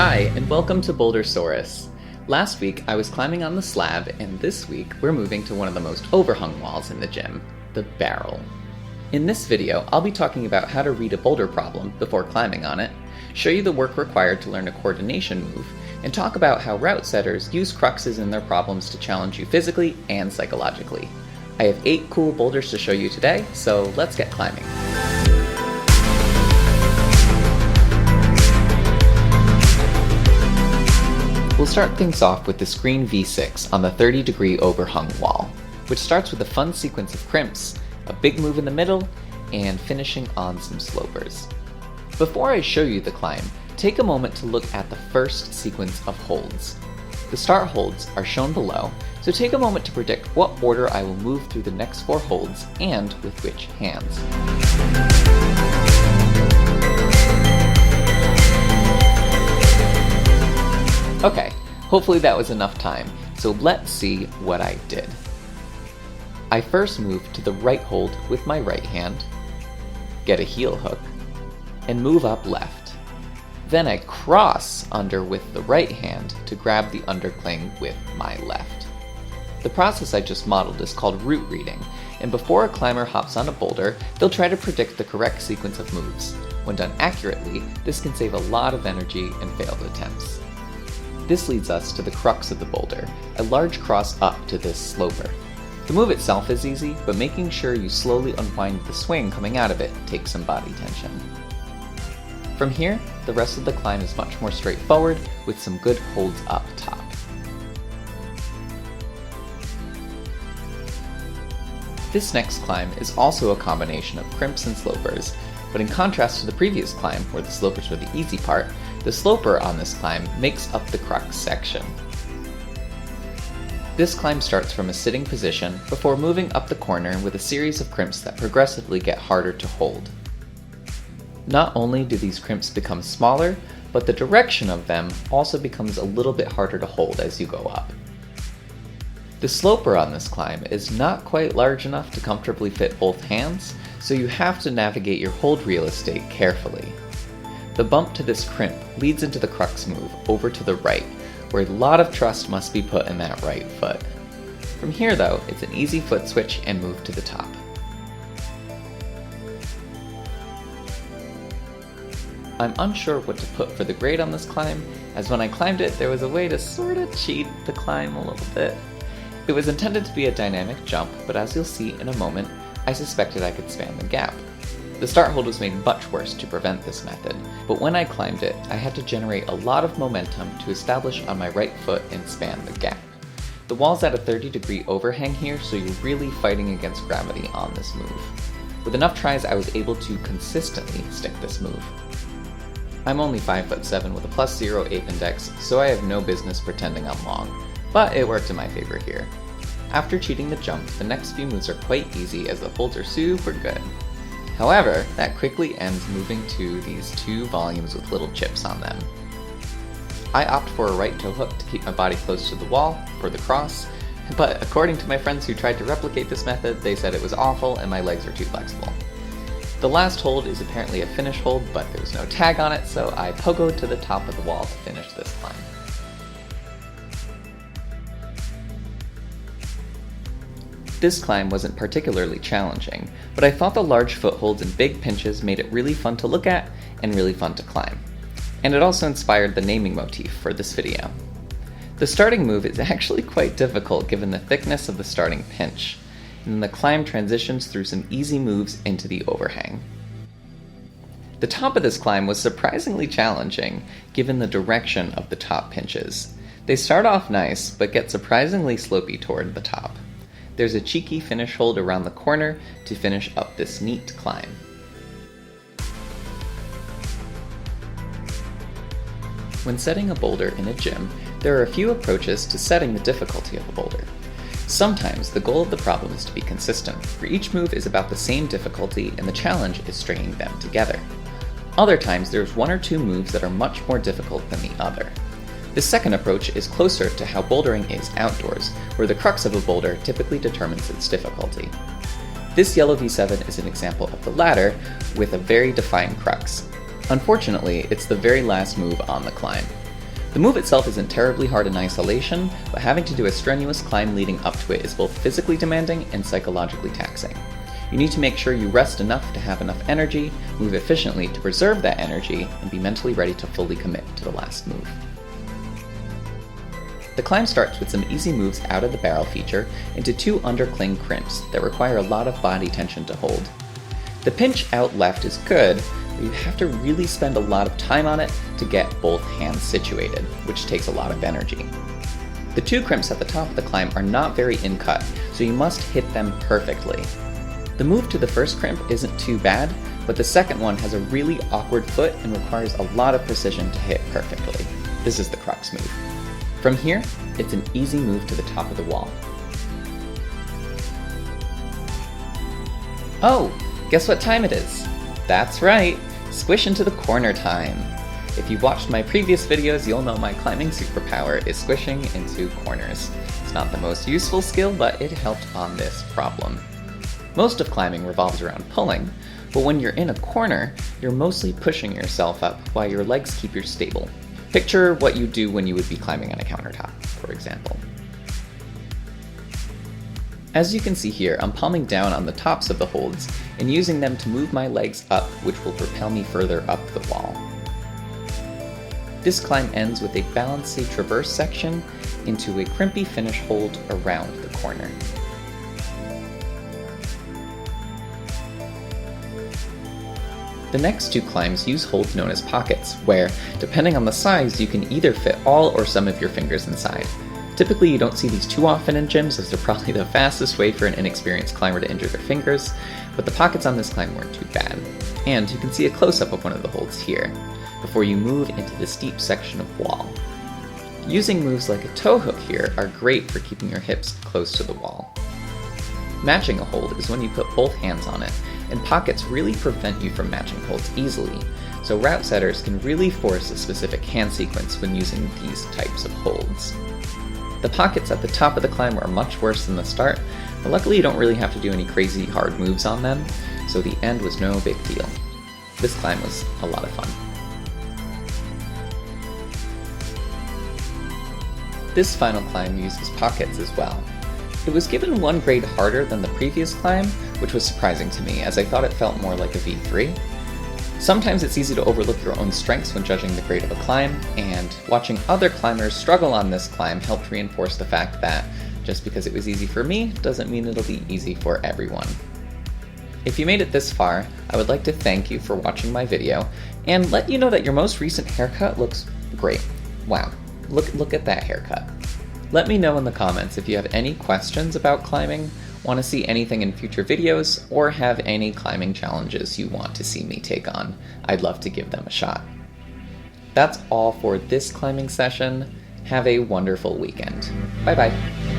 Hi, and welcome to Bouldersaurus. Last week I was climbing on the slab, and this week we're moving to one of the most overhung walls in the gym, the barrel. In this video, I'll be talking about how to read a boulder problem before climbing on it, show you the work required to learn a coordination move, and talk about how route setters use cruxes in their problems to challenge you physically and psychologically. I have 8 cool boulders to show you today, so let's get climbing. We'll start things off with the screen V6 on the 30-degree overhung wall, which starts with a fun sequence of crimps, a big move in the middle, and finishing on some slopers. Before I show you the climb, take a moment to look at the first sequence of holds. The start holds are shown below, so take a moment to predict what order I will move through the next 4 holds and with which hands. Okay, hopefully that was enough time, so let's see what I did. I first move to the right hold with my right hand, get a heel hook, and move up left. Then I cross under with the right hand to grab the undercling with my left. The process I just modeled is called route reading, and before a climber hops on a boulder, they'll try to predict the correct sequence of moves. When done accurately, this can save a lot of energy and failed attempts. This leads us to the crux of the boulder, a large cross up to this sloper. The move itself is easy, but making sure you slowly unwind the swing coming out of it takes some body tension. From here, the rest of the climb is much more straightforward, with some good holds up top. This next climb is also a combination of crimps and slopers, but in contrast to the previous climb, where the slopers were the easy part, the sloper on this climb makes up the crux section. This climb starts from a sitting position before moving up the corner with a series of crimps that progressively get harder to hold. Not only do these crimps become smaller, but the direction of them also becomes a little bit harder to hold as you go up. The sloper on this climb is not quite large enough to comfortably fit both hands, so you have to navigate your hold real estate carefully. The bump to this crimp leads into the crux move over to the right, where a lot of trust must be put in that right foot. From here though, it's an easy foot switch and move to the top. I'm unsure what to put for the grade on this climb, as when I climbed it there was a way to sorta cheat the climb a little bit. It was intended to be a dynamic jump, but as you'll see in a moment, I suspected I could span the gap. The start hold was made much worse to prevent this method, but when I climbed it, I had to generate a lot of momentum to establish on my right foot and span the gap. The wall's at a 30-degree overhang here, so you're really fighting against gravity on this move. With enough tries, I was able to consistently stick this move. I'm only 5'7" with a +0 ape index, so I have no business pretending I'm long, but it worked in my favor here. After cheating the jump, the next few moves are quite easy as the holds are super good. However, that quickly ends moving to these 2 volumes with little chips on them. I opt for a right toe hook to keep my body close to the wall for the cross, but according to my friends who tried to replicate this method, they said it was awful and my legs are too flexible. The last hold is apparently a finish hold, but there was no tag on it, so I pogoed to the top of the wall to finish this climb. This climb wasn't particularly challenging, but I thought the large footholds and big pinches made it really fun to look at and really fun to climb. And it also inspired the naming motif for this video. The starting move is actually quite difficult given the thickness of the starting pinch, and the climb transitions through some easy moves into the overhang. The top of this climb was surprisingly challenging given the direction of the top pinches. They start off nice, but get surprisingly slopey toward the top. There's a cheeky finish hold around the corner to finish up this neat climb. When setting a boulder in a gym, there are a few approaches to setting the difficulty of a boulder. Sometimes the goal of the problem is to be consistent, where each move is about the same difficulty and the challenge is stringing them together. Other times there's 1 or 2 moves that are much more difficult than the other. This second approach is closer to how bouldering is outdoors, where the crux of a boulder typically determines its difficulty. This yellow V7 is an example of the latter, with a very defined crux. Unfortunately, it's the very last move on the climb. The move itself isn't terribly hard in isolation, but having to do a strenuous climb leading up to it is both physically demanding and psychologically taxing. You need to make sure you rest enough to have enough energy, move efficiently to preserve that energy, and be mentally ready to fully commit to the last move. The climb starts with some easy moves out of the barrel feature into 2 undercling crimps that require a lot of body tension to hold. The pinch out left is good, but you have to really spend a lot of time on it to get both hands situated, which takes a lot of energy. The 2 crimps at the top of the climb are not very in-cut, so you must hit them perfectly. The move to the first crimp isn't too bad, but the second one has a really awkward foot and requires a lot of precision to hit perfectly. This is the crux move. From here, it's an easy move to the top of the wall. Oh, guess what time it is? That's right, squish into the corner time. If you've watched my previous videos, you'll know my climbing superpower is squishing into corners. It's not the most useful skill, but it helped on this problem. Most of climbing revolves around pulling, but when you're in a corner, you're mostly pushing yourself up while your legs keep you stable. Picture what you do when you would be climbing on a countertop, for example. As you can see here, I'm palming down on the tops of the holds and using them to move my legs up, which will propel me further up the wall. This climb ends with a balancey traverse section into a crimpy finish hold around the corner. The next 2 climbs use holds known as pockets, where, depending on the size, you can either fit all or some of your fingers inside. Typically you don't see these too often in gyms, as they're probably the fastest way for an inexperienced climber to injure their fingers, but the pockets on this climb weren't too bad. And you can see a close-up of one of the holds here, before you move into the steep section of wall. Using moves like a toe hook here are great for keeping your hips close to the wall. Matching a hold is when you put both hands on it, and pockets really prevent you from matching holds easily, so route setters can really force a specific hand sequence when using these types of holds. The pockets at the top of the climb are much worse than the start, but luckily you don't really have to do any crazy hard moves on them, so the end was no big deal. This climb was a lot of fun. This final climb uses pockets as well. It was given 1 grade harder than the previous climb, which was surprising to me, as I thought it felt more like a V3. Sometimes it's easy to overlook your own strengths when judging the grade of a climb, and watching other climbers struggle on this climb helped reinforce the fact that just because it was easy for me doesn't mean it'll be easy for everyone. If you made it this far, I would like to thank you for watching my video, and let you know that your most recent haircut looks great. Wow, look at that haircut. Let me know in the comments if you have any questions about climbing, want to see anything in future videos, or have any climbing challenges you want to see me take on. I'd love to give them a shot. That's all for this climbing session. Have a wonderful weekend. Bye bye.